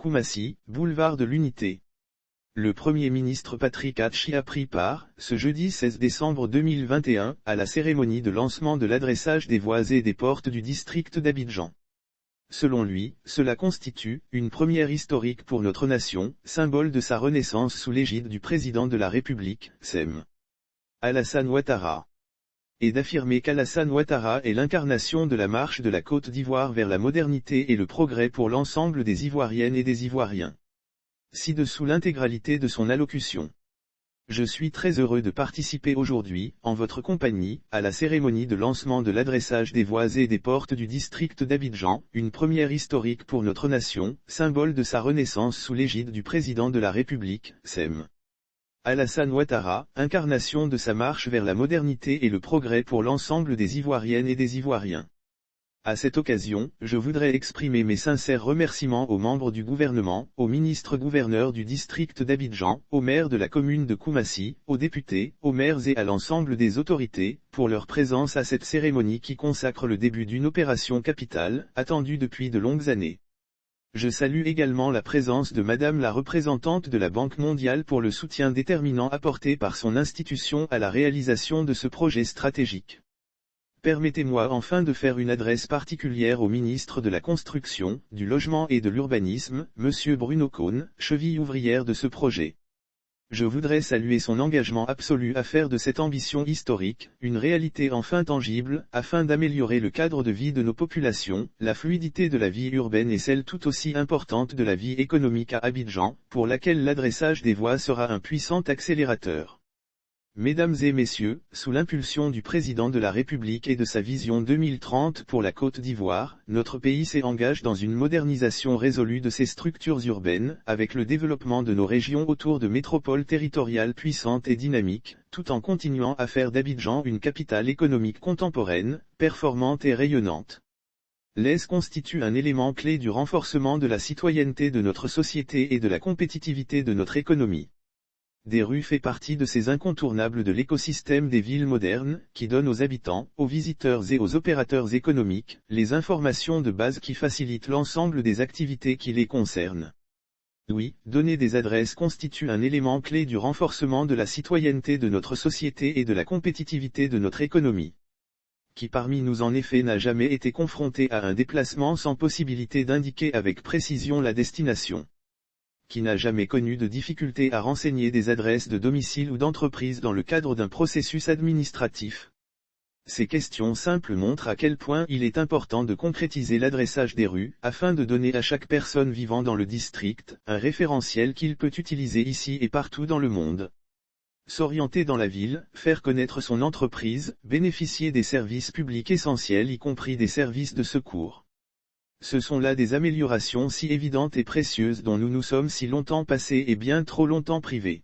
Koumassi, boulevard de l'Unité. Le Premier ministre Patrick Hatchi a pris part, ce jeudi 16 décembre 2021, à la cérémonie de lancement de l'adressage des voies et des portes du district d'Abidjan. Selon lui, cela constitue une première historique pour notre nation, symbole de sa renaissance sous l'égide du président de la République, Sem. Alassane Ouattara. Et d'affirmer qu'Alassane Ouattara est l'incarnation de la marche de la Côte d'Ivoire vers la modernité et le progrès pour l'ensemble des Ivoiriennes et des Ivoiriens. Ci-dessous l'intégralité de son allocution. Je suis très heureux de participer aujourd'hui, en votre compagnie, à la cérémonie de lancement de l'adressage des voies et des portes du district d'Abidjan, une première historique pour notre nation, symbole de sa renaissance sous l'égide du président de la République, Sem. Alassane Ouattara, incarnation de sa marche vers la modernité et le progrès pour l'ensemble des Ivoiriennes et des Ivoiriens. À cette occasion, je voudrais exprimer mes sincères remerciements aux membres du gouvernement, aux ministres-gouverneurs du district d'Abidjan, aux maires de la commune de Koumassi, aux députés, aux maires et à l'ensemble des autorités, pour leur présence à cette cérémonie qui consacre le début d'une opération capitale, attendue depuis de longues années. Je salue également la présence de Madame la représentante de la Banque mondiale pour le soutien déterminant apporté par son institution à la réalisation de ce projet stratégique. Permettez-moi enfin de faire une adresse particulière au ministre de la Construction, du Logement et de l'Urbanisme, M. Bruno Cosne, cheville ouvrière de ce projet. Je voudrais saluer son engagement absolu à faire de cette ambition historique, une réalité enfin tangible, afin d'améliorer le cadre de vie de nos populations, la fluidité de la vie urbaine et celle tout aussi importante de la vie économique à Abidjan, pour laquelle l'adressage des voies sera un puissant accélérateur. Mesdames et messieurs, sous l'impulsion du président de la République et de sa vision 2030 pour la Côte d'Ivoire, notre pays s'engage dans une modernisation résolue de ses structures urbaines, avec le développement de nos régions autour de métropoles territoriales puissantes et dynamiques, tout en continuant à faire d'Abidjan une capitale économique contemporaine, performante et rayonnante. L'ES constitue un élément clé du renforcement de la citoyenneté de notre société et de la compétitivité de notre économie. Des rues fait partie de ces incontournables de l'écosystème des villes modernes, qui donnent aux habitants, aux visiteurs et aux opérateurs économiques, les informations de base qui facilitent l'ensemble des activités qui les concernent. Oui, donner des adresses constitue un élément clé du renforcement de la citoyenneté de notre société et de la compétitivité de notre économie. Qui parmi nous en effet n'a jamais été confronté à un déplacement sans possibilité d'indiquer avec précision la destination? Qui n'a jamais connu de difficulté à renseigner des adresses de domicile ou d'entreprise dans le cadre d'un processus administratif? Ces questions simples montrent à quel point il est important de concrétiser l'adressage des rues, afin de donner à chaque personne vivant dans le district, un référentiel qu'il peut utiliser ici et partout dans le monde. S'orienter dans la ville, faire connaître son entreprise, bénéficier des services publics essentiels y compris des services de secours. Ce sont là des améliorations si évidentes et précieuses dont nous nous sommes si longtemps passés et bien trop longtemps privés.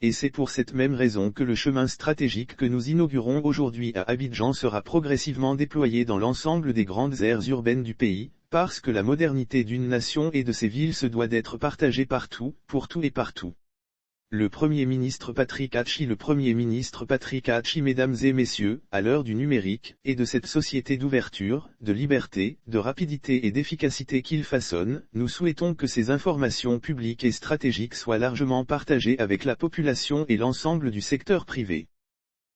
Et c'est pour cette même raison que le chemin stratégique que nous inaugurons aujourd'hui à Abidjan sera progressivement déployé dans l'ensemble des grandes aires urbaines du pays, parce que la modernité d'une nation et de ses villes se doit d'être partagée partout, pour tout et partout. Le Premier ministre Patrick Hatchi Mesdames et messieurs, à l'heure du numérique, et de cette société d'ouverture, de liberté, de rapidité et d'efficacité qu'il façonne, nous souhaitons que ces informations publiques et stratégiques soient largement partagées avec la population et l'ensemble du secteur privé.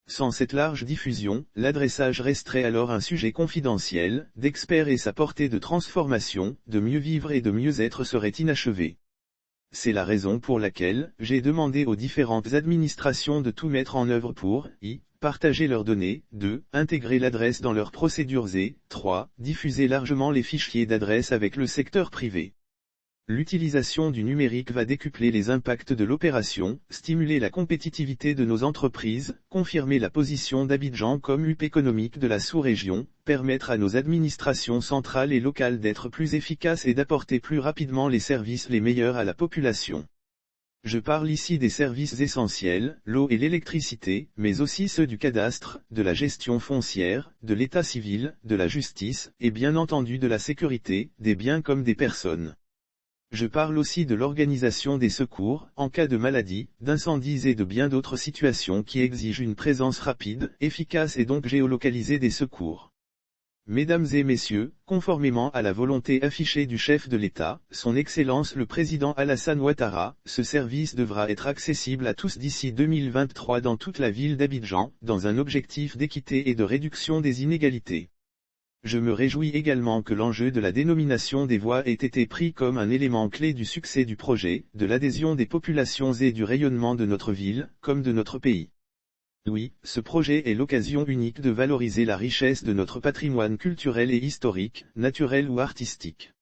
Sans cette large diffusion, l'adressage resterait alors un sujet confidentiel, d'experts et sa portée de transformation, de mieux vivre et de mieux être serait inachevée. C'est la raison pour laquelle j'ai demandé aux différentes administrations de tout mettre en œuvre pour partager leurs données, 2. Intégrer l'adresse dans leurs procédures et 3. Diffuser largement les fichiers d'adresse avec le secteur privé. L'utilisation du numérique va décupler les impacts de l'opération, stimuler la compétitivité de nos entreprises, confirmer la position d'Abidjan comme hub économique de la sous-région, permettre à nos administrations centrales et locales d'être plus efficaces et d'apporter plus rapidement les services les meilleurs à la population. Je parle ici des services essentiels, l'eau et l'électricité, mais aussi ceux du cadastre, de la gestion foncière, de l'état civil, de la justice, et bien entendu de la sécurité, des biens comme des personnes. Je parle aussi de l'organisation des secours, en cas de maladie, d'incendies et de bien d'autres situations qui exigent une présence rapide, efficace et donc géolocalisée des secours. Mesdames et messieurs, conformément à la volonté affichée du chef de l'État, son Excellence le Président Alassane Ouattara, ce service devra être accessible à tous d'ici 2023 dans toute la ville d'Abidjan, dans un objectif d'équité et de réduction des inégalités. Je me réjouis également que l'enjeu de la dénomination des voies ait été pris comme un élément clé du succès du projet, de l'adhésion des populations et du rayonnement de notre ville, comme de notre pays. Oui, ce projet est l'occasion unique de valoriser la richesse de notre patrimoine culturel et historique, naturel ou artistique.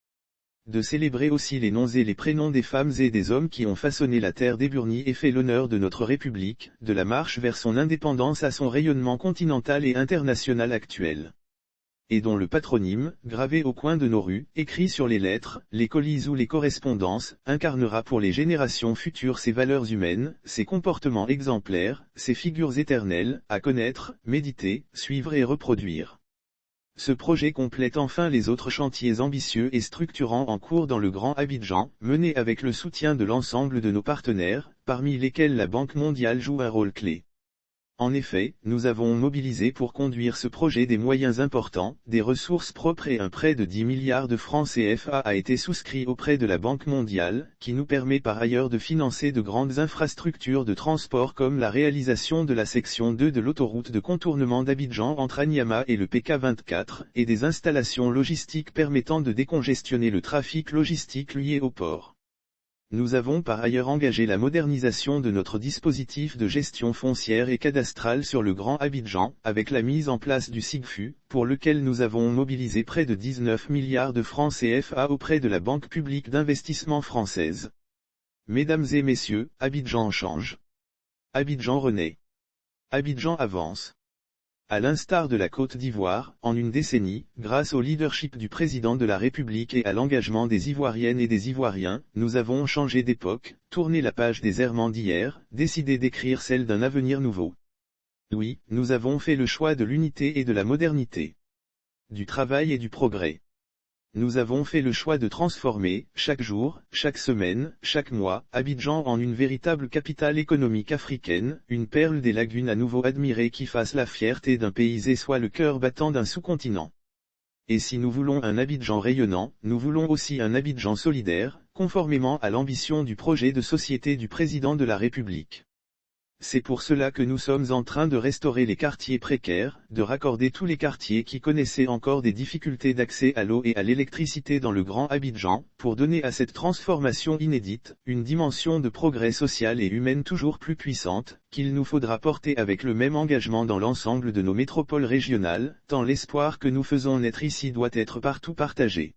De célébrer aussi les noms et les prénoms des femmes et des hommes qui ont façonné la terre d'Eburnie et fait l'honneur de notre République, de la marche vers son indépendance à son rayonnement continental et international actuel. Et dont le patronyme, gravé au coin de nos rues, écrit sur les lettres, les colis ou les correspondances, incarnera pour les générations futures ces valeurs humaines, ces comportements exemplaires, ces figures éternelles, à connaître, méditer, suivre et reproduire. Ce projet complète enfin les autres chantiers ambitieux et structurants en cours dans le Grand Abidjan, menés avec le soutien de l'ensemble de nos partenaires, parmi lesquels la Banque mondiale joue un rôle clé. En effet, nous avons mobilisé pour conduire ce projet des moyens importants, des ressources propres et un prêt de 10 milliards de francs CFA a été souscrit auprès de la Banque mondiale, qui nous permet par ailleurs de financer de grandes infrastructures de transport comme la réalisation de la section 2 de l'autoroute de contournement d'Abidjan entre Anyama et le PK24, et des installations logistiques permettant de décongestionner le trafic logistique lié au port. Nous avons par ailleurs engagé la modernisation de notre dispositif de gestion foncière et cadastrale sur le Grand Abidjan, avec la mise en place du SIGFU, pour lequel nous avons mobilisé près de 19 milliards de francs CFA auprès de la Banque publique d'investissement française. Mesdames et messieurs, Abidjan change. Abidjan renaît. Abidjan avance. À l'instar de la Côte d'Ivoire, en une décennie, grâce au leadership du président de la République et à l'engagement des Ivoiriennes et des Ivoiriens, nous avons changé d'époque, tourné la page des errements d'hier, décidé d'écrire celle d'un avenir nouveau. Oui, nous avons fait le choix de l'unité et de la modernité. Du travail et du progrès. Nous avons fait le choix de transformer, chaque jour, chaque semaine, chaque mois, Abidjan en une véritable capitale économique africaine, une perle des lagunes à nouveau admirée qui fasse la fierté d'un pays et soit le cœur battant d'un sous-continent. Et si nous voulons un Abidjan rayonnant, nous voulons aussi un Abidjan solidaire, conformément à l'ambition du projet de société du président de la République. C'est pour cela que nous sommes en train de restaurer les quartiers précaires, de raccorder tous les quartiers qui connaissaient encore des difficultés d'accès à l'eau et à l'électricité dans le Grand Abidjan, pour donner à cette transformation inédite, une dimension de progrès social et humaine toujours plus puissante, qu'il nous faudra porter avec le même engagement dans l'ensemble de nos métropoles régionales, tant l'espoir que nous faisons naître ici doit être partout partagé.